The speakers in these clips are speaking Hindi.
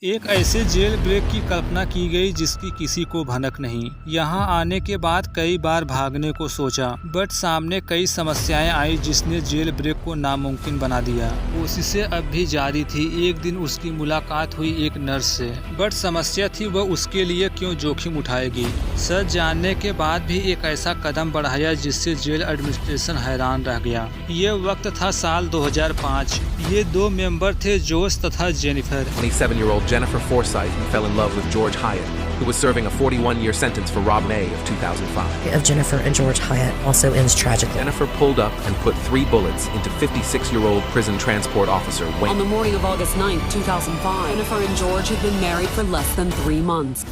एक ऐसे जेल ब्रेक की कल्पना की गई जिसकी किसी को भनक नहीं। यहाँ आने के बाद कई बार भागने को सोचा, बट सामने कई समस्याएं आई जिसने जेल ब्रेक को नामुमकिन बना दिया। कोशिशें अब भी जारी थी। एक दिन उसकी मुलाकात हुई एक नर्स से, बट समस्या थी वह उसके लिए क्यों जोखिम उठाएगी। सच जानने के बाद भी एक ऐसा कदम बढ़ाया जिससे जेल एडमिनिस्ट्रेशन हैरान रह गया। ये वक्त था साल 2005। ये दो मेंबर थे, जोश तथा Jennifer. 27-year-old Jennifer Forsythe fell in love with George Hyatt, who was serving a 41-year sentence for Rob May of 2005. Of Jennifer and George Hyatt also ends tragically. Jennifer pulled up and put 3 bullets into 56-year-old prison transport officer Wayne. On the morning of August 9, 2005, Jennifer and George had been married for less than 3 months.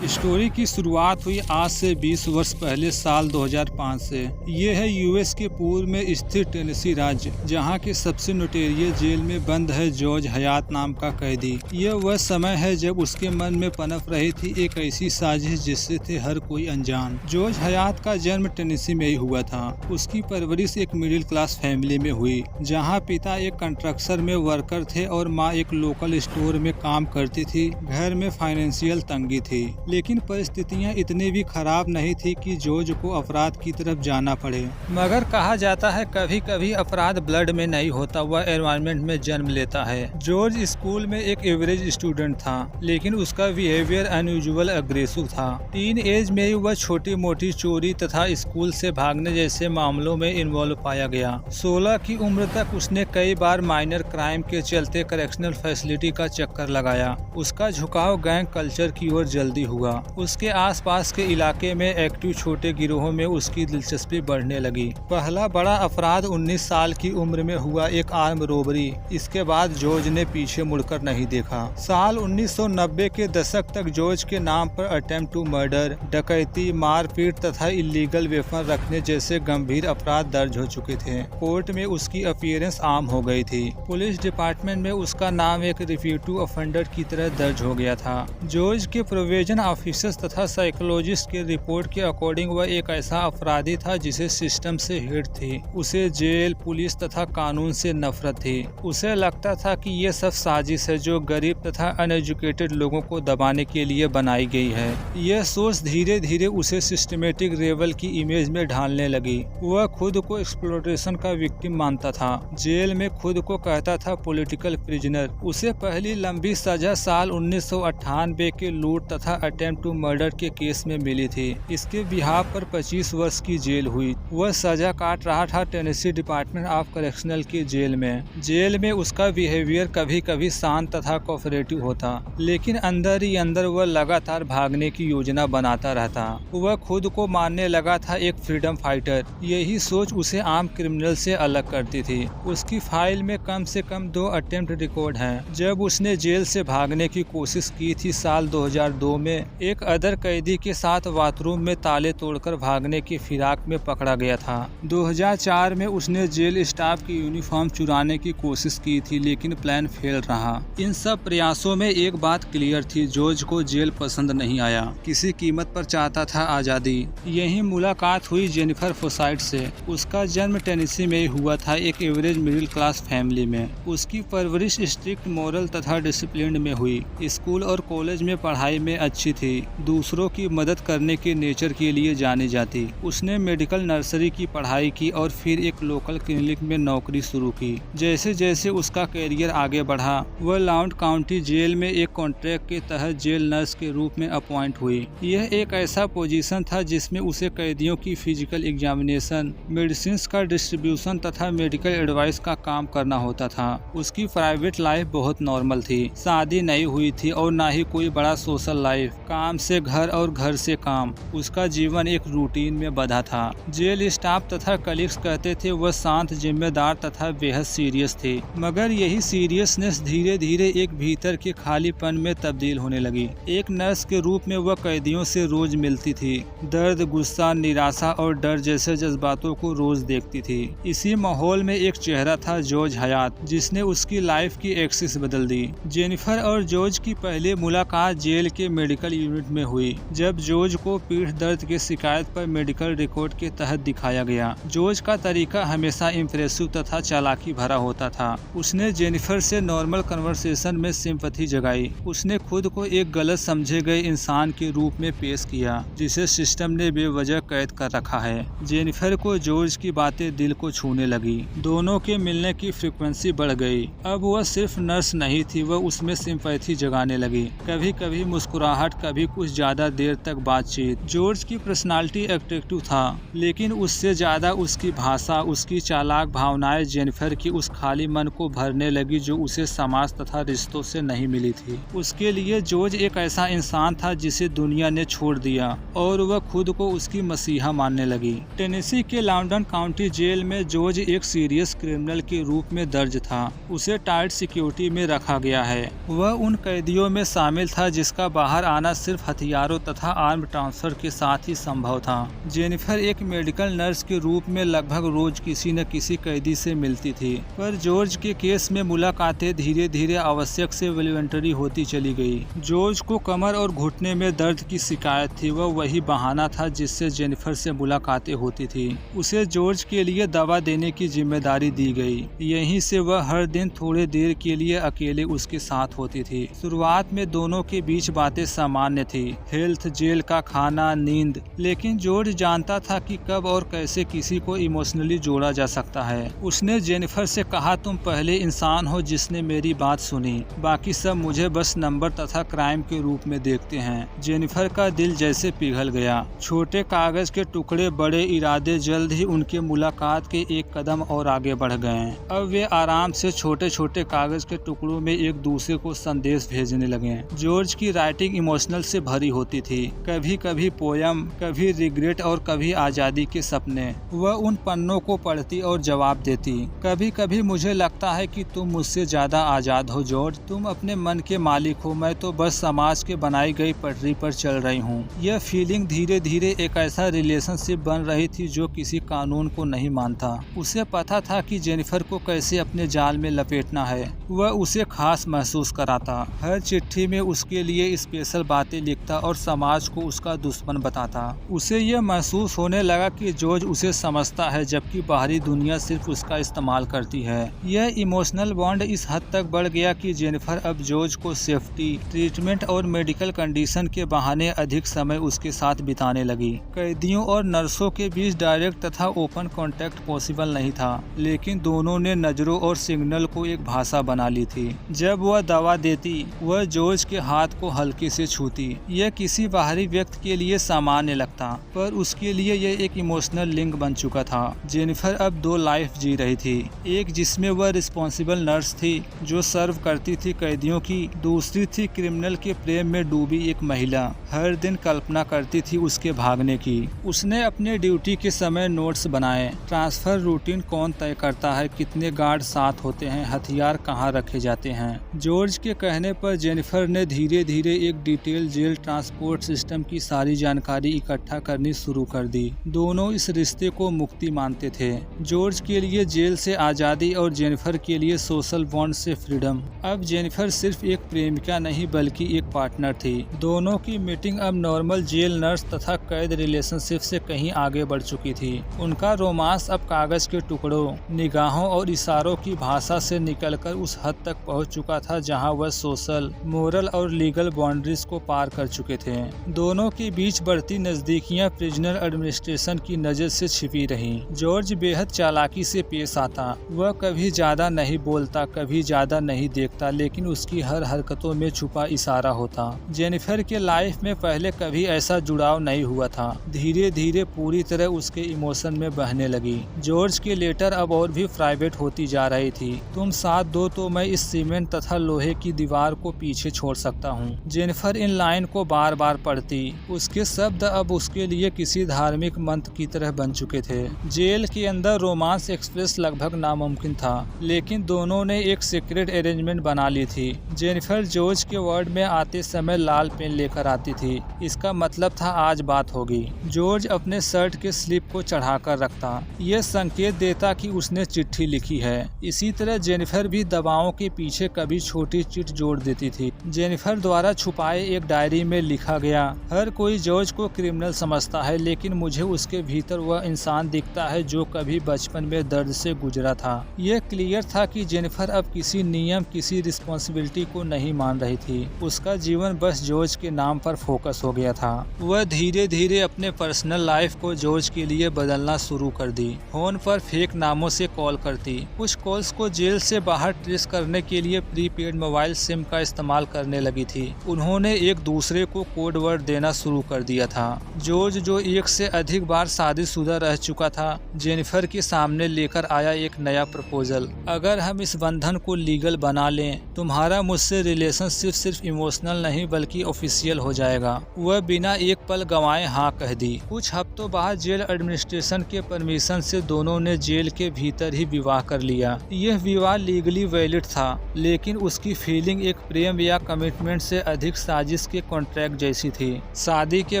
Story की शुरुआत हुई आज से 20 वर्ष पहले साल 2005 से। ये है यूएस के पूर्व में स्थित टेनेसी राज्य, जहाँ के सबसे नोटेरियस जेल में बंद है जॉर्ज हयात नाम का कैदी। यह वह समय है जब उसके मन में पनप रही थी एक ऐसी साजिश जिससे थे हर कोई अनजान। जॉर्ज हयात का जन्म टेनेसी में ही हुआ था। उसकी परवरिश एक मिडिल क्लास फैमिली में हुई, जहाँ पिता एक कंस्ट्रक्शन में वर्कर थे और माँ एक लोकल स्टोर में काम करती थी। घर में फाइनेंशियल तंगी थी, लेकिन परिस्थितियां इतनी भी खराब नहीं थी कि जॉर्ज को अपराध की तरफ जाना पड़े। मगर कहा जाता है कभी कभी अपराध ब्लड में नहीं होता, वह एनवायरनमेंट में जन्म लेता है। जॉर्ज स्कूल में एक एवरेज स्टूडेंट था, लेकिन उसका बिहेवियर अनयूजुअल अग्रेसिव था। टीन एज में ही वह छोटी मोटी चोरी तथा स्कूल से भागने जैसे मामलों में इन्वॉल्व पाया गया। 16 की उम्र तक उसने कई बार माइनर क्राइम के चलते करेक्शनल फैसिलिटी का चक्कर लगाया। उसका झुकाव गैंग कल्चर की ओर जल्दी हुआ। उसके आसपास के इलाके में एक्टिव छोटे गिरोहों में उसकी दिलचस्पी बढ़ने लगी। पहला बड़ा अपराध 19 साल की उम्र में हुआ, एक आर्म रोबरी। इसके बाद जॉर्ज ने पीछे मुड़कर नहीं देखा। साल 1990 के दशक तक जॉर्ज के नाम पर अटेम्प्ट टू मर्डर, डकैती, मारपीट तथा इलीगल वेपन रखने जैसे गंभीर अपराध दर्ज हो चुके थे। कोर्ट में उसकी अपीयरेंस आम हो गई थी। पुलिस डिपार्टमेंट में उसका नाम एक रिपीटिव ऑफेंडर की तरह दर्ज हो गया था। जॉर्ज के प्रोविजन ऑफिसर्स तथा साइकोलॉजिस्ट के रिपोर्ट के अकॉर्डिंग वह एक ऐसा अपराधी था जिसे सिस्टम से हिट थी। उसे जेल, पुलिस तथा कानून से नफरत थी। उसे लगता था कि ये सब साजिश है जो गरीब तथा अनएजुकेटेड लोगों को दबाने के लिए बनाई गई है। यह सोच धीरे धीरे उसे सिस्टमेटिक रेबल की इमेज में ढालने लगी। वह खुद को एक्सप्लॉयटेशन का विक्टिम मानता था। जेल में खुद को कहता था पॉलिटिकल प्रिजनर। उसे पहली लंबी सजा साल 1998 के लूट तथा अटेम्प्ट टू मर्डर के केस में मिली थी। इसके बिहाफ पर 25 वर्ष की जेल हुई। वह सजा काट रहा था टेनेसी डिपार्टमेंट ऑफ करेक्शनल की जेल में। जेल में उसका बिहेवियर कभी कभी शांत तथा कोऑपरेटिव होता, लेकिन अंदर ही अंदर वह लगातार भागने की योजना बनाता रहता। वह खुद को मानने लगा था एक फ्रीडम फाइटर। यही सोच उसे आम क्रिमिनल से अलग करती थी। उसकी फाइल में कम से कम 2 अटेम्प्ट रिकॉर्ड हैं। जब उसने जेल से भागने की कोशिश की थी साल 2002 में, एक अदर कैदी के साथ बाथरूम में ताले तोड़कर भागने की फिराक में पकड़ा गया था। 2004 में उसने जेल स्टाफ की यूनिफॉर्म चुराने की कोशिश की थी, लेकिन प्लान फेल रहा। इन सब प्रयासों में एक बात क्लियर थी, जॉर्ज को जेल पसंद नहीं आया। किसी कीमत पर चाहता था आज़ादी। यहीं मुलाकात हुई जेनिफर फोर्साइथ से। उसका जन्म टेनेसी में ही हुआ था, एक एवरेज मिडिल क्लास फैमिली में। उसकी परवरिश स्ट्रिक्ट, मोरल तथा डिसिप्लिन में हुई। स्कूल और कॉलेज में पढ़ाई में अच्छी थी। दूसरों की मदद करने के नेचर के लिए जानी जाती। उसने मेडिकल नर्सरी की पढ़ाई की और फिर एक लोकल क्लिनिक में नौकरी शुरू की। जैसे जैसे उसका करियर आगे बढ़ा, वह लाउंड काउंटी जेल में एक कॉन्ट्रैक्ट के तहत जेल नर्स के रूप में अपॉइंट हुई। यह एक ऐसा पोजीशन था जिसमें उसे कैदियों की फिजिकल एग्जामिनेशन, मेडिसिन का डिस्ट्रीब्यूशन तथा मेडिकल एडवाइस का काम करना होता था। उसकी प्राइवेट लाइफ बहुत नॉर्मल थी। शादी नहीं हुई थी और न ही कोई बड़ा सोशल लाइफ। काम से घर और घर से काम। उसका जीवन एक रूटीन में बंधा था। जेल स्टाफ तथा कलीग्स कहते थे वह शांत, जिम्मेदार तथा बेहद सीरियस थे। मगर यही सीरियसनेस धीरे धीरे एक भीतर के खालीपन में तब्दील होने लगी। एक नर्स के रूप में वह कैदियों से रोज मिलती थी। दर्द, गुस्सा, निराशा और डर जैसे जज्बातों को रोज देखती थी। इसी माहौल में एक चेहरा था जॉर्ज हयात, जिसने उसकी लाइफ की एक्सिस बदल दी। जेनिफर और जॉर्ज की पहली मुलाकात जेल के मेडिकल यूनिट में हुई, जब जॉर्ज को पीठ दर्द की शिकायत पर मेडिकल रिकॉर्ड के तहत दिखाया गया। जॉर्ज का तरीका हमेशा इम्प्रेसिव तथा चालाकी भरा होता था। उसने जेनिफर से नॉर्मल कन्वर्सेशन में सिंपैथी जगाई। उसने खुद को एक गलत समझे गए इंसान के रूप में पेश किया जिसे सिस्टम ने बेवजह कैद कर रखा है। जेनिफर को जॉर्ज की बातें दिल को छूने लगी। दोनों के मिलने की फ्रीक्वेंसी बढ़ गई। अब वह सिर्फ नर्स नहीं थी, वह उसमें सिंपैथी जगाने लगी। कभी कभी मुस्कुराहट, कभी कुछ ज्यादा देर तक बातचीत। जॉर्ज की पर्सनालिटी अट्रैक्टिव था, लेकिन उससे ज्यादा उसकी भाषा, उसकी चालाक भावनाएं जेनिफर की उस खाली मन को भरने लगी जो उसे समाज तथा रिश्तों से नहीं मिली थी। उसके लिए जॉर्ज एक ऐसा इंसान था जिसे दुनिया ने छोड़ दिया और वह खुद को उसकी मसीहा मानने लगी। टेनेसी के लॉन्डन काउंटी जेल में जॉर्ज एक सीरियस क्रिमिनल के रूप में दर्ज था। उसे टाइट सिक्योरिटी में रखा गया है। वह उन कैदियों में शामिल था जिसका बाहर आना सिर्फ हथियारों तथा आर्म ट्रांसफर के साथ ही संभव था। जेनिफर एक मेडिकल नर्स के रूप में लगभग रोज किसी न किसी कैदी से मिलती थी, पर जॉर्ज के केस में मुलाकातें धीरे धीरे आवश्यक से वॉलंटरी होती चली गई। जॉर्ज को कमर और घुटने में दर्द की शिकायत थी। वह वही बहाना था जिससे जेनिफर से मुलाकातें होती थी। उसे जॉर्ज के लिए दवा देने की जिम्मेदारी दी गई। यहीं से वह हर दिन थोड़े देर के लिए अकेले उसके साथ होती थी। शुरुआत में दोनों के बीच बातें सामान्य थी, हेल्थ, जेल का खाना, नींद। लेकिन जॉर्ज जानता था कि कब और कैसे किसी को इमोशनली जोड़ा जा सकता है। उसने जेनिफर से कहा, तुम पहले इंसान हो जिसने मेरी बात सुनी, बाकी सब मुझे बस नंबर तथा क्राइम के रूप में देखते हैं। जेनिफर का दिल जैसे पिघल गया। छोटे कागज के टुकड़े, बड़े इरादे, जल्द ही उनके मुलाकात के एक कदम और आगे बढ़ गए। अब वे आराम से छोटे छोटे कागज के टुकड़ों में एक दूसरे को संदेश भेजने लगे। जॉर्ज की राइटिंग इमोशनल से भरी होती थी, कभी कभी पोयम, कभी रिग्रेट और कभी आजादी के सपने। वह उन पन्नों को पढ़ती और जवाब देती, कभी कभी मुझे लगता है कि तुम मुझसे ज्यादा आजाद हो जॉर्ज, तुम अपने मन के मालिक हो, मैं तो बस समाज के बनाई गई पटरी पर चल रही हूँ। यह फीलिंग धीरे धीरे एक ऐसा रिलेशनशिप बन रही थी जो किसी कानून को नहीं मानता। उसे पता था कि जेनिफर को कैसे अपने जाल में लपेटना है। वह उसे खास महसूस कराता, हर चिट्ठी में उसके लिए स्पेशल बातें लिखता और समाज को उसका दुश्मन बताता। उसे यह महसूस होने लगा कि जॉर्ज उसे समझता है जबकि बाहरी दुनिया सिर्फ उसका इस्तेमाल करती है। यह इमोशनल बॉन्ड इस हद तक बढ़ गया कि जेनिफर अब जॉर्ज को सेफ्टी, ट्रीटमेंट और मेडिकल कंडीशन के बहाने अधिक समय उसके साथ बिताने लगी। कैदियों और नर्सों के बीच डायरेक्ट तथा ओपन कांटेक्ट पॉसिबल नहीं था, लेकिन दोनों ने नजरों और सिग्नल को एक भाषा बना ली थी। जब वह दवा देती, वह जॉर्ज के हाथ को हल्के से छूती। यह किसी बाहरी व्यक्ति के लिए सामान्य लगता, पर उसके लिए यह एक इमोशनल लिंक बन चुका था। जेनिफर अब दो लाइफ जी रही थी, एक जिसमें वह रिस्पॉन्सिबल नर्स थी जो सर्व करती थी कैदियों की, दूसरी थी क्रिमिनल के प्रेम में डूबी एक महिला, हर दिन कल्पना करती थी उसके भागने की। उसने अपने ड्यूटी के समय नोट्स बनाए, ट्रांसफर रूटीन कौन तय करता है, कितने गार्ड साथ होते हैं, हथियार कहाँ रखे जाते हैं। जॉर्ज के कहने पर जेनिफर ने धीरे धीरे एक डिटेल जेल ट्रांसपोर्ट सिस्टम की सारी जानकारी इकट्ठा करनी शुरू कर दी। दोनों इस रिश्ते को मुक्ति मानते थे, जॉर्ज के लिए जेल से आज़ादी और जेनिफर के लिए सोशल बॉन्ड से फ्रीडम। अब जेनिफर सिर्फ एक प्रेमिका नहीं बल्कि एक पार्टनर थी। दोनों की मीटिंग अब नॉर्मल जेल नर्स तथा कैद रिलेशनशिप से कहीं आगे बढ़ चुकी थी। उनका रोमांस अब कागज के टुकड़ों, निगाहों और इशारों की भाषा से निकलकर उस हद तक पहुंच चुका था जहां वह सोशल, मोरल और लीगल बाउंड्रीज को पार कर चुके थे। दोनों के बीच बढ़ती नजदीकियां प्रिजनर एडमिनिस्ट्रेशन की नजर से छिपी रहीं। जॉर्ज बेहद चालाकी से पेश आता। वह कभी ज्यादा नहीं बोलता, कभी ज्यादा नहीं देखता, लेकिन उसकी हर हरकतों में छुपा इशारा होता। जेनिफर के लाइफ में पहले कभी ऐसा जुड़ाव नहीं हुआ था। धीरे धीरे पूरी तरह उसके इमोशन में बहने लगी। जॉर्ज के लेटर अब और भी प्राइवेट होती जा रही थी। तुम साथ दो तो मैं इस सीमेंट तथा लोहे की दीवार को पीछे छोड़ सकता हूँ। जेनिफर इन लाइन को बार बार पढ़ती। उसके शब्द अब उसके लिए किसी धार्मिक मंत्र की तरह बन चुके थे। जेल के अंदर रोमांस एक्सप्रेस लगभग नामुमकिन था, लेकिन दोनों ने एक सीक्रेट अरेंजमेंट बना ली थी। जेनिफर जॉर्ज के वार्ड में आते समय लाल पेन लेकर आती थी। इसका मतलब था आज बात होगी। जॉर्ज अपने शर्ट के स्लिप को चढ़ाकर रखता, यह संकेत देता कि उसने चिट्ठी लिखी है। इसी तरह जेनिफर भी दवाओं के पीछे कभी छोटी चिट जोड़ देती थी। जेनिफर द्वारा छुपाए एक एक डायरी में लिखा गया, हर कोई जॉर्ज को क्रिमिनल समझता है, लेकिन मुझे उसके भीतर वह इंसान दिखता है जो कभी बचपन में दर्द से गुजरा था। यह क्लियर था कि जेनिफर अब किसी नियम, किसी रिस्पॉन्सिबिलिटी को नहीं मान रही थी। उसका जीवन बस जॉर्ज के नाम पर फोकस हो गया था। वह धीरे धीरे अपने पर्सनल लाइफ को जॉर्ज के लिए बदलना शुरू कर दी। फोन पर फेक नामों से कॉल करती, कुछ कॉल्स को जेल से बाहर ट्रेस करने के लिए प्रीपेड मोबाइल सिम का इस्तेमाल करने लगी थी। उन्होंने एक दूसरे को कोड वर्ड देना शुरू कर दिया था। जॉर्ज, जो एक से अधिक बार शादीशुदा रह चुका था, जेनिफर के सामने लेकर आया एक नया प्रपोजल। अगर हम इस बंधन को लीगल बना लें, तुम्हारा मुझसे रिलेशनशिप सिर्फ इमोशनल नहीं बल्कि ऑफिशियल हो जाएगा। वह बिना एक पल गंवाए हाँ कह दी। कुछ हफ्तों बाद जेल एडमिनिस्ट्रेशन के परमिशन से दोनों ने जेल के भीतर ही विवाह कर लिया। यह विवाह लीगली वैलिड था, लेकिन उसकी फीलिंग एक प्रेम या कमिटमेंट से अधिक साजिश के कॉन्ट्रैक्ट जैसी थी। शादी के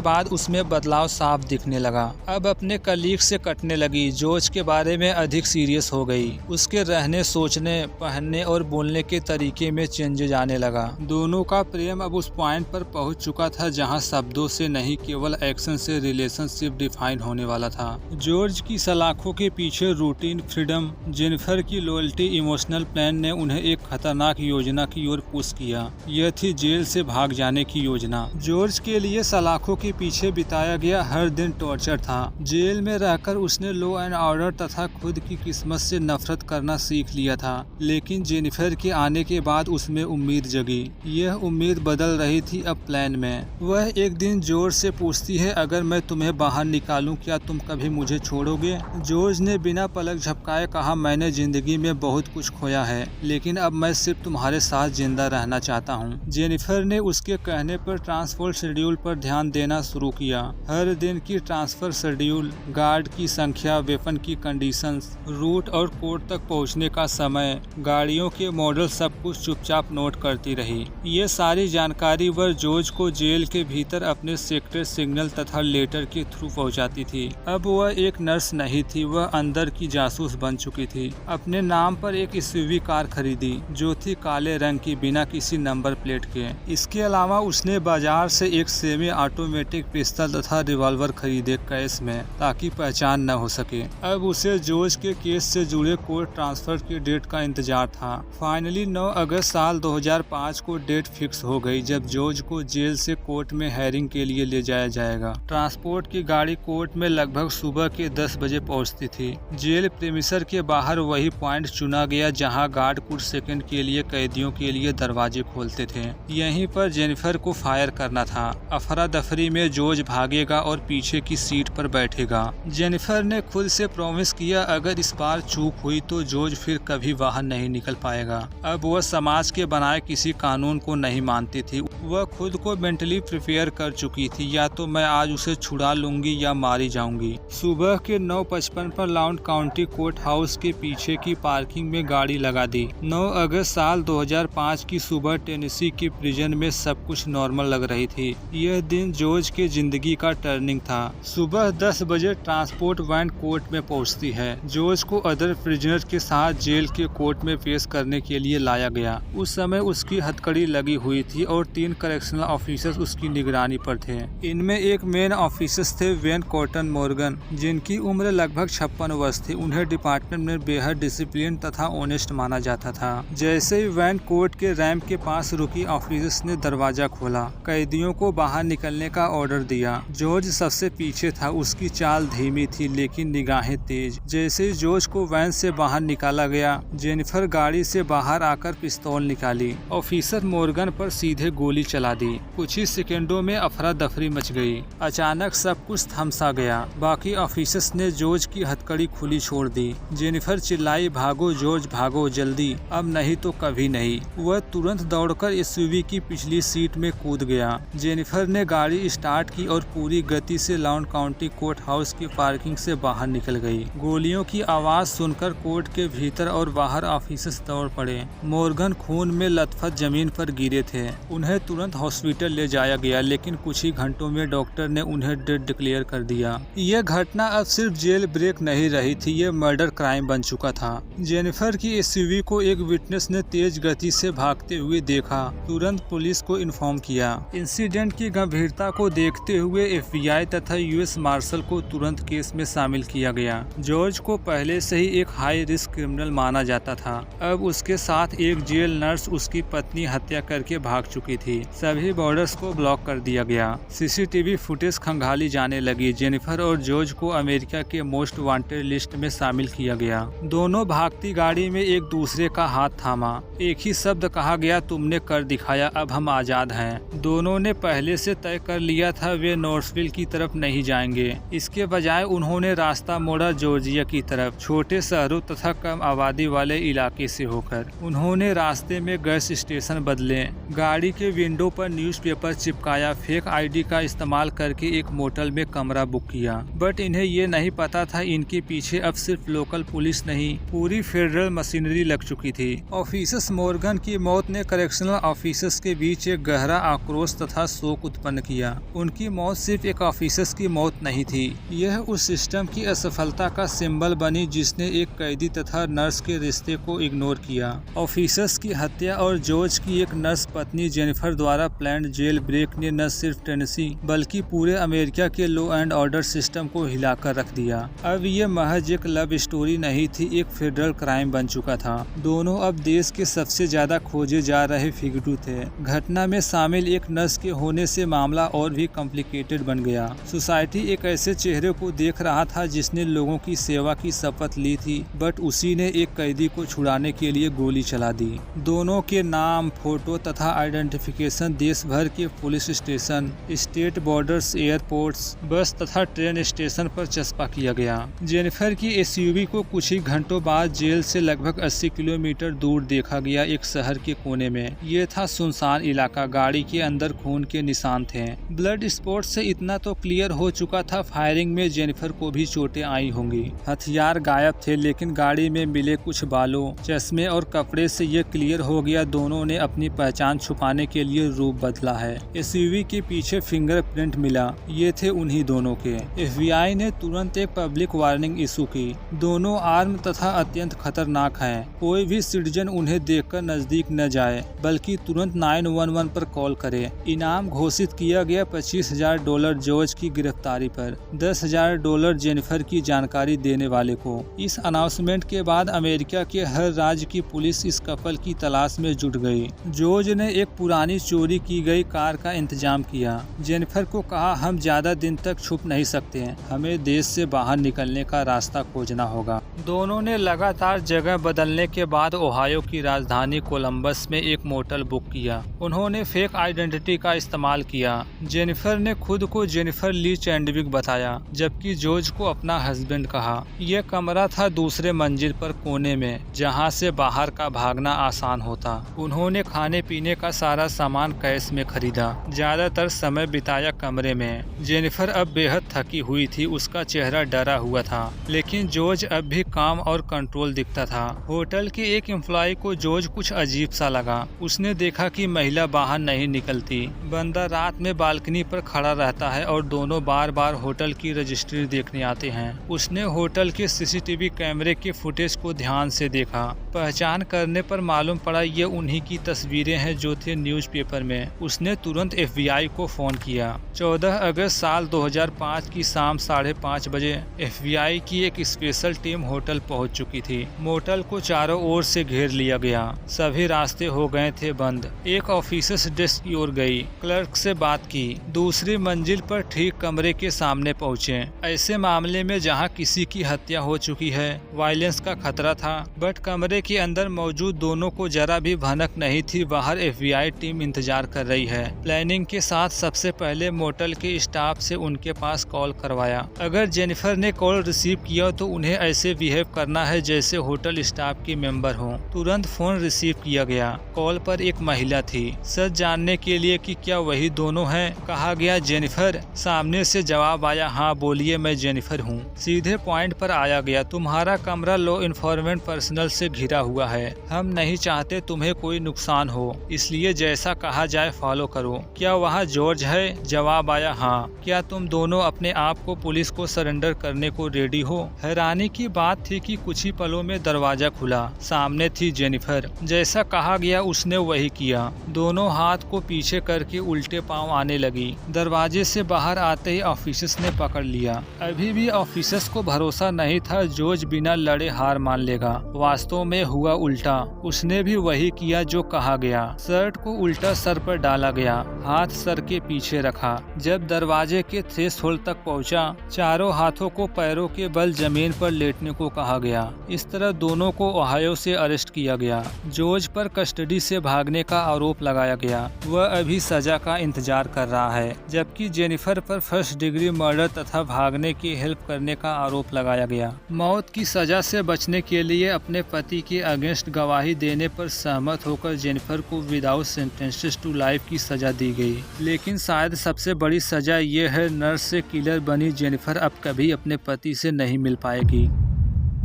बाद उसमें बदलाव साफ दिखने लगा। अब अपने कलीग से कटने लगी, जॉर्ज के बारे में अधिक सीरियस हो गई। उसके रहने, सोचने, पहनने और बोलने के तरीके में चेंजेज आने लगा। दोनों का प्रेम अब उस पॉइंट पर पहुंच चुका था जहां शब्दों से नहीं, केवल एक्शन से रिलेशनशिप डिफाइन होने वाला था। जॉर्ज की सलाखों के पीछे रूटीन, फ्रीडम, जेनिफर की लॉयल्टी, इमोशनल प्लान ने उन्हें एक खतरनाक योजना की ओर पुश किया। यह थी जेल से भाग जाने की योजना। जॉर्ज के लिए सलाखों के पीछे बिताया गया हर दिन टॉर्चर था। जेल में रहकर उसने लॉ एंड ऑर्डर तथा खुद की किस्मत से नफरत करना सीख लिया था, लेकिन जेनिफर के आने के बाद उसमें उम्मीद जगी। यह उम्मीद बदल रही थी अब प्लान में। वह एक दिन जॉर्ज से पूछती है, अगर मैं तुम्हें बाहर निकालूं क्या तुम कभी मुझे छोड़ोगे? जॉर्ज ने बिना पलक झपकाए कहा, मैंने जिंदगी में बहुत कुछ खोया है, लेकिन अब मैं सिर्फ तुम्हारे साथ जिंदा रहना चाहता हूँ। जेनिफर ने उसके कहने पर ट्रांसपोर्ट शेड्यूल पर ध्यान देना शुरू किया। हर दिन की ट्रांसफर शेड्यूल, गार्ड की संख्या, वेपन की कंडीशंस, रूट और कोर्ट तक पहुँचने का समय, गाड़ियों के मॉडल, सब कुछ चुपचाप नोट करती रही। ये सारी जानकारी वह जॉर्ज को जेल के भीतर अपने सीक्रेट सिग्नल तथा लेटर के थ्रू पहुंचाती थी। अब वह एक नर्स नहीं थी, वह अंदर की जासूस बन चुकी थी। अपने नाम पर एक एसयूवी कार खरीदी जो थी काले रंग की, बिना किसी नंबर प्लेट के। इसके अलावा उसने बाजार से एक सेमी ऑटोमेटिक पिस्तौल तथा रिवॉल्वर खरीदे कैश में, ताकि पहचान न हो सके। अब उसे जॉर्ज के केस से जुड़े कोर्ट ट्रांसफर की डेट का इंतजार था। फाइनली 9 अगस्त साल 2005 को डेट फिक्स हो गई, जब जॉर्ज को जेल से कोर्ट में हेयरिंग के लिए ले जाया जाएगा। ट्रांसपोर्ट की गाड़ी कोर्ट में लगभग सुबह के 10 बजे पहुंचती थी। जेल प्रेमिसर के बाहर वही पॉइंट चुना गया जहां गार्ड कुछ सेकंड के लिए कैदियों के लिए दरवाजे खोलते थे। यहीं पर जेनिफर को फायर करना था। अफरा दफरी में जॉर्ज भागेगा और पीछे की सीट पर बैठेगा। जेनिफर ने खुद से प्रॉमिस किया, अगर इस बार चूक हुई तो जॉर्ज फिर कभी बाहर नहीं निकल पाएगा। अब वह समाज के बनाए किसी कानून को नहीं मानती थी। वह खुद को मेंटली प्रिपेयर कर चुकी थी, या तो मैं आज उसे छुड़ा लूंगी या मारी जाऊंगी। सुबह के 9:55 पर लाउंड काउंटी कोर्ट हाउस के पीछे की पार्किंग में गाड़ी लगा दी। 9 अगस्त साल 2005 की सुबह टेनेसी की प्रिजन में सब कुछ नॉर्मल लग रही थी। यह दिन जॉर्ज के जिंदगी का टर्निंग था। सुबह 10 बजे ट्रांसपोर्ट वैन कोर्ट में पहुंचती है। जॉर्ज को अदर प्रिजनर के साथ जेल के कोर्ट में पेश करने के लिए लाया गया। उस समय उसकी हथकड़ी लगी हुई थी और 3 करेक्शनल ऑफिसर्स उसकी निगरानी पर थे। इनमें एक मेन ऑफिसर्स थे वेन कॉटन मॉर्गन, जिनकी उम्र लगभग 56 वर्ष थी। उन्हें डिपार्टमेंट में बेहद डिसिप्लिन तथा ऑनेस्ट माना जाता था। जैसे ही वैन कोर्ट के रैंप के पास रुकी, ऑफिसर्स ने दरवाजा खोला, कैदियों को बाहर निकलने का ऑर्डर दिया। जॉर्ज सबसे पीछे था। उसकी चाल धीमी थी लेकिन निगाहें तेज। जैसे ही जॉर्ज को वैन से बाहर निकाला गया, जेनिफर गाड़ी से बाहर आकर पिस्तौल निकाली। ऑफिसर मॉर्गन पर सीधे गोली चला दी। कुछ ही सेकेंडों में अफरा दफरी मच गई। अचानक सब कुछ थमसा गया। बाकी ऑफिसर्स ने जॉर्ज की हथकड़ी खुली छोड़ दी। जेनिफर चिल्लाई, भागो जॉर्ज भागो जल्दी, अब नहीं तो कभी नहीं। वह तुरंत दौड़कर एसयूवी की पिछली सीट में कूद गया। जेनिफर ने गाड़ी स्टार्ट की और पूरी गति से लाउंड काउंटी कोर्ट हाउस की पार्किंग से बाहर निकल गई। गोलियों की आवाज सुनकर कोर्ट के भीतर और बाहर ऑफिसर्स दौड़ पड़े। मॉर्गन खून में लथपथ जमीन पर गिरे थे। उन्हें तुरंत हॉस्पिटल ले जाया गया, लेकिन कुछ ही घंटों में डॉक्टर ने उन्हें डेड डिक्लेयर कर दिया। यह घटना अब सिर्फ जेल ब्रेक नहीं रही थी, यह मर्डर क्राइम बन चुका था। जेनिफर की एसयूवी को एक विटनेस ने तेज गति से भागते हुए देखा। तुरंत पुलिस को इन्फॉर्म इन्फॉर्म किया। इंसिडेंट की गंभीरता को देखते हुए FBI तथा US मार्शल को तुरंत केस में शामिल किया गया। जॉर्ज को पहले से ही एक हाई रिस्क क्रिमिनल माना जाता था। अब उसके साथ एक जेल नर्स उसकी पत्नी हत्या करके भाग चुकी थी। सभी बॉर्डर्स को ब्लॉक कर दिया गया। CCTV फुटेज खंगाली जाने लगी। जेनिफर और जॉर्ज को अमेरिका के मोस्ट वांटेड लिस्ट में शामिल किया गया। दोनों भागती गाड़ी में एक दूसरे का हाथ थामा। एक ही शब्द कहा गया, तुमने कर दिखाया, अब हम आजाद हैं। दोनों ने पहले से तय कर लिया था वे नॉर्थविल की तरफ नहीं जाएंगे। इसके बजाय उन्होंने रास्ता मोड़ा जॉर्जिया की तरफ, छोटे शहरों तथा कम आबादी वाले इलाके से होकर। उन्होंने रास्ते में गैस स्टेशन बदले, गाड़ी के विंडो पर न्यूज़पेपर चिपकाया, फेक ID का इस्तेमाल करके एक मोटल में कमरा बुक किया। बट इन्हें ये नहीं पता था इनके पीछे अब सिर्फ लोकल पुलिस नहीं, पूरी फेडरल मशीनरी लग चुकी थी। ऑफिसर्स मॉर्गन की मौत ने करेक्शनल ऑफिसर्स के बीच एक गहरा आक्रोश तथा शोक उत्पन्न किया। उनकी मौत सिर्फ एक ऑफिसर्स की मौत नहीं थी, यह उस सिस्टम की असफलता का सिंबल बनी जिसने एक कैदी तथा नर्स के रिश्ते को इग्नोर किया। ऑफिसर्स की हत्या और जॉर्ज की एक नर्स पत्नी जेनिफर द्वारा प्लान्ड जेल ब्रेक ने न सिर्फ टेनेसी बल्कि पूरे अमेरिका के लॉ एंड ऑर्डर सिस्टम को हिलाकर रख दिया। अब ये महज एक लव स्टोरी नहीं थी, एक फेडरल क्राइम बन चुका था। दोनों अब देश के सबसे ज्यादा खोजे जा रहे फिगरू थे। घटना में शामिल एक नर्स के होने से मामला और भी कॉम्प्लिकेटेड बन गया। सोसाइटी एक ऐसे चेहरे को देख रहा था जिसने लोगों की सेवा की शपथ ली थी, बट उसी ने एक कैदी को छुड़ाने के लिए गोली चला दी। दोनों के नाम, फोटो तथा आइडेंटिफिकेशन देश भर के police station, state borders, airports, बस तथा ट्रेन स्टेशन पर चस्पा किया गया। जेनिफर की SUV को कुछ ही घंटों बाद जेल से लगभग 80 किलोमीटर दूर देखा गया, एक शहर के कोने में। ये था सुनसान इलाका, गाड़ी के अंदर खून के निशान थे। ब्लड स्पॉट से इतना तो क्लियर हो चुका था फायरिंग में जेनिफर को भी चोटें आई होंगी। हथियार गायब थे, लेकिन गाड़ी में मिले कुछ बालों, चश्मे और कपड़े से ये क्लियर हो गया दोनों ने अपनी पहचान छुपाने के लिए रूप बदला है। SUV के पीछे फिंगरप्रिंट मिला, ये थे उन्हीं दोनों के। FBI ने तुरंत एक पब्लिक वार्निंग इशू की। दोनों आर्म तथा अत्यंत खतरनाक हैं। कोई भी सिटीजन उन्हें देखकर नजदीक न जाए, बल्कि तुरंत 911 पर कॉल करे। इनाम घोषित किया गया $25,000 जॉर्ज की गिरफ्तारी पर, $10,000 जेनिफर की जानकारी देने वाले को। इस अनाउंसमेंट के बाद अमेरिका के हर राज्य की पुलिस इस कपल की तलाश में जुट गई। जॉर्ज ने एक पुरानी चोरी की गई कार का इंतजाम किया। जेनिफर को कहा, हम ज्यादा दिन तक छुप नहीं सकते हैं, हमें देश से बाहर निकलने का रास्ता खोजना होगा। दोनों ने लगातार जगह बदलने के बाद ओहायो की राजधानी कोलंबस में एक मोटल बुक किया। उन्होंने फेक आइडेंटिटी का इस्तेमाल किया। जेनिफर ने खुद को जेनिफर ली चैंडविक बताया, जबकि जॉर्ज को अपना हस्बैंड कहा। यह कमरा था दूसरे मंजिल पर कोने में, जहां से बाहर का भागना आसान होता। उन्होंने खाने पीने का सारा सामान कैश में खरीदा, ज्यादातर समय बिताया कमरे में। जेनिफर अब बेहद थकी हुई थी, उसका चेहरा डरा हुआ था, लेकिन जॉर्ज अब भी काम और कंट्रोल दिखता था। होटल के एक एम्प्लॉय को जॉर्ज कुछ अजीब सा लगा। उसने देखा कि महिला बाहर नहीं निकलती। बंदा रात में बालकनी पर खड़ा रहता है और दोनों बार बार होटल की रजिस्ट्री देखने आते हैं। उसने होटल के CCTV कैमरे के फुटेज को ध्यान से देखा। पहचान करने पर मालूम पड़ा ये उन्हीं की तस्वीरें हैं जो थे न्यूज़पेपर में। उसने तुरंत FBI को फोन किया। 14 अगस्त साल 2005 की शाम 5:30 बजे FBI की एक स्पेशल टीम होटल पहुंच चुकी थी। मोटल को चारों ओर से घेर लिया गया, सभी रास्ते हो गए थे बंद। एक ऑफिसर्स डेस्क की ओर गई, क्लर्क से बात की। दूसरी मंजिल पर ठीक कमरे के सामने पहुंचे। ऐसे मामले में जहां किसी की हत्या हो चुकी है, वायलेंस का खतरा था, बट कमरे के अंदर मौजूद दोनों को जरा भी भनक नहीं थी। बाहर FBI टीम इंतजार कर रही है। प्लानिंग के साथ सबसे पहले मोटल के स्टाफ से उनके पास कॉल करवाया। अगर जेनिफर ने कॉल रिसीव किया तो उन्हें ऐसे बिहेव करना है जैसे होटल स्टाफ के मेंबर हों। तुरंत फोन रिसीव किया गया। कॉल पर एक महिला थी। सच जानने के लिए कि क्या वही दोनों हैं, कहा गया जेनिफर। सामने से जवाब आया, हाँ बोलिए, मैं जेनिफर हूँ। सीधे पॉइंट पर आया गया, तुम्हारा कमरा लॉ इन्फॉर्मेंट पर्सनल से घिरा हुआ है। हम नहीं चाहते तुम्हें कोई नुकसान हो, इसलिए जैसा कहा जाए फॉलो करो। क्या वहाँ जॉर्ज है? जवाब आया, हाँ। क्या तुम दोनों अपने आप को पुलिस को सरेंडर करने को रेडी हो? हैरानी की बात थी कि कुछ ही पलों में दरवाजा खुला। सामने थी जेनिफर। जैसा कहा गया उसने वही किया। दोनों हाथ को पीछे करके उल्टे पांव आने लगी। दरवाजे से बाहर आते ही ऑफिसर्स ने पकड़ लिया। अभी भी ऑफिसर्स को भरोसा नहीं था जॉर्ज बिना लड़े हार मान लेगा। वास्तव में हुआ उल्टा। उसने भी वही किया जो कहा गया। शर्ट को उल्टा सर पर डाला गया, हाथ सर के पीछे रखा। जब दरवाजे के थ्रेशोल्ड तक पहुंचा, चारों हाथों को पैरों के बल जमीन पर लेटने को कहा गया। इस तरह दोनों को ओहायो से अरेस्ट किया गया। जॉर्ज पर कस्टडी से भागने का आरोप लगाया गया। वह अभी सजा का इंतजार कर रहा है, जबकि जेनिफर पर फर्स्ट डिग्री मर्डर तथा भागने की हेल्प करने का आरोप लगाया गया। मौत की सजा से बचने के लिए अपने पति के अगेंस्ट गवाही देने पर सहमत होकर जेनिफर को विदाउट सेंटेंसेस टू लाइफ की सजा दी गई। लेकिन शायद सबसे बड़ी सजा ये है, नर्स से किलर बनी जेनिफर अब कभी अपने पति से नहीं मिल पाएगी।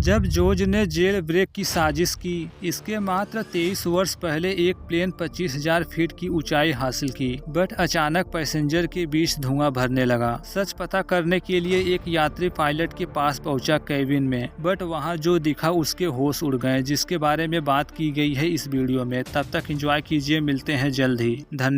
जब जॉर्ज ने जेल ब्रेक की साजिश की, इसके मात्र 23 वर्ष पहले एक प्लेन 25,000 फीट की ऊंचाई हासिल की, बट अचानक पैसेंजर के बीच धुआं भरने लगा। सच पता करने के लिए एक यात्री पायलट के पास पहुंचा केबिन में, बट वहां जो दिखा उसके होश उड़ गए, जिसके बारे में बात की गई है इस वीडियो में। तब तक एंजॉय कीजिए, मिलते हैं जल्द ही। धन्यवाद।